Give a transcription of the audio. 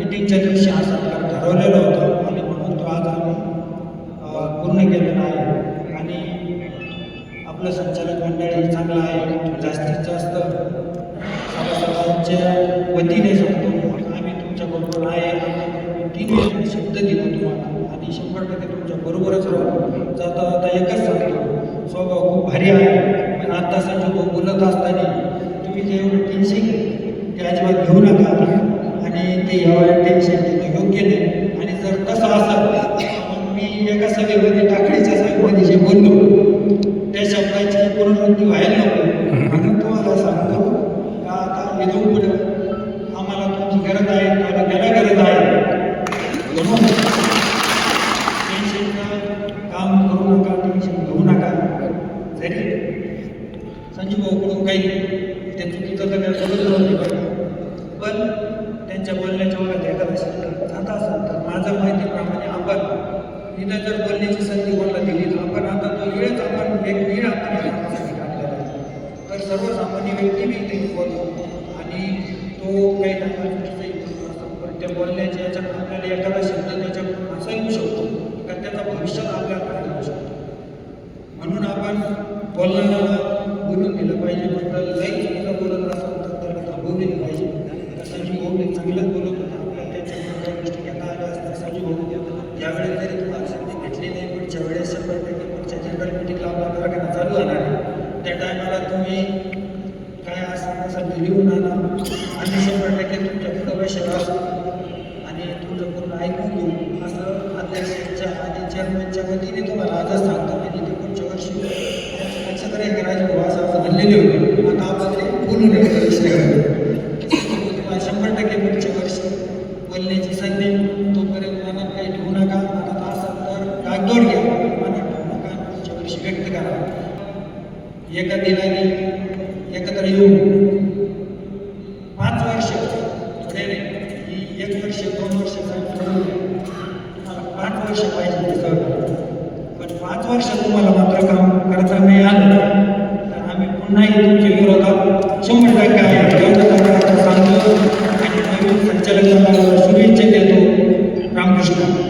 मिटिंगच्या दिवशी हा सत्कार ठरवलेला होता आणि म्हणून तो आज आम्ही पूर्ण केलेला आहे. आणि आपलं संचालक मंडळ चांगलं आहे. जास्तीत जास्त सभासदांच्या वतीने सांगतो आम्ही तुमच्याबरोबर आहे. तीन शब्द दिला तुम्हाला आणि 100% तुमच्या बरोबरच राहू. जाता जाता एकच सांगतो, स्वभाव खूप भारी आहे. पण आता संजोग बोलत असताना तुम्ही जे एवढं टेन्शन ते अजिबात घेऊ नका आणि ते एवढं टेन्शन घेणं योग्य नाही. आणि जर तसं असेल मी एका सभेमध्ये टाकडीच्या सभेमध्ये जे बोललो त्या शब्दाची पुनरावृत्ती व्हायला नको. म्हणून तुम्हाला सांगतो का आता इथून पुढे आम्हाला तुमची गरज आहे, तालुक्याला गरज आहे. म्हणून टेन्शनचं काम करू नका, टेन्शन घेऊ नका. जरी संजीव भाऊकडून काही त्या चुकीचं तर काही बोलत नव्हते, पण त्यांच्या बोलण्याच्या ओळख एखादा शब्द जात असेल तर माझं माहितीप्रमाणे आपण इथं जर बोलण्याची संधी कोणाला दिली तर आपण आता तो वेळच आपण एक वेळ आपण कामासाठी काढलेला आहे. तर सर्वसामान्य व्यक्ती मी इथे बोलतो आणि तो काही चुकीचाही बोलतो असतो, पण त्या बोलण्याच्या याच्यात आपल्याला एखादा शब्द त्याच्याकडून असा येऊ शकतो तर त्याचा भविष्यात आपल्याला येऊ शकतो. म्हणून आपण बोलणाऱ्याला बोलून दिलं पाहिजे. पण लई चुकीचं बोलत असेल तर त्याला थांबवून दिलं पाहिजे. संजीव भाऊ चांगलंच बोलत होता. आपल्याला त्याच्या गोष्टी घेता आल्या असतात. संजीव भाऊ यावेळेस जरी तुम्हाला संधी भेटली नाही, पुढच्या वेळेस 100% पुढच्या जनरल मिटिंगला आपला कारखाना चालू झाला त्या टायमाला तुम्ही काय असं लिहून आणा आणि 100% तुमच्या पुढं बसेल असं आणि तुमचं पूर्ण ऐकून घेऊ असं अध्यक्षांच्या आणि चेअरमॅनच्या वतीने तुम्हाला आजच सांगतो. म्हणजे ते पुढच्या वर्षी लक्षात राहील राजभाऊ असं घडलेले होते. आता आपण ते बोलून तुम्हाला 100% पुढच्या वर्षी बोलण्याची संधी तोपर्यंत मनात काही ठेवू नका. मनात असेल तर डागडोर घ्या, मनात ठेवू नका. पुढच्या वर्षी व्यक्त करा. एका दिनाने एकत्र येऊन 5 वर्ष पुढे ही 1 वर्ष 2 वर्ष तुम्हाला 5 वर्ष पाहिजे सहकार्य. पण 5 वर्ष तुम्हाला मात्र काम करता नाही आलं तर आम्ही पुन्हाही तुमच्या विरोधात 100% आहे एवढं सांगतो आणि नवीन संचालकांना शुभेच्छा देतो. रामकृष्ण.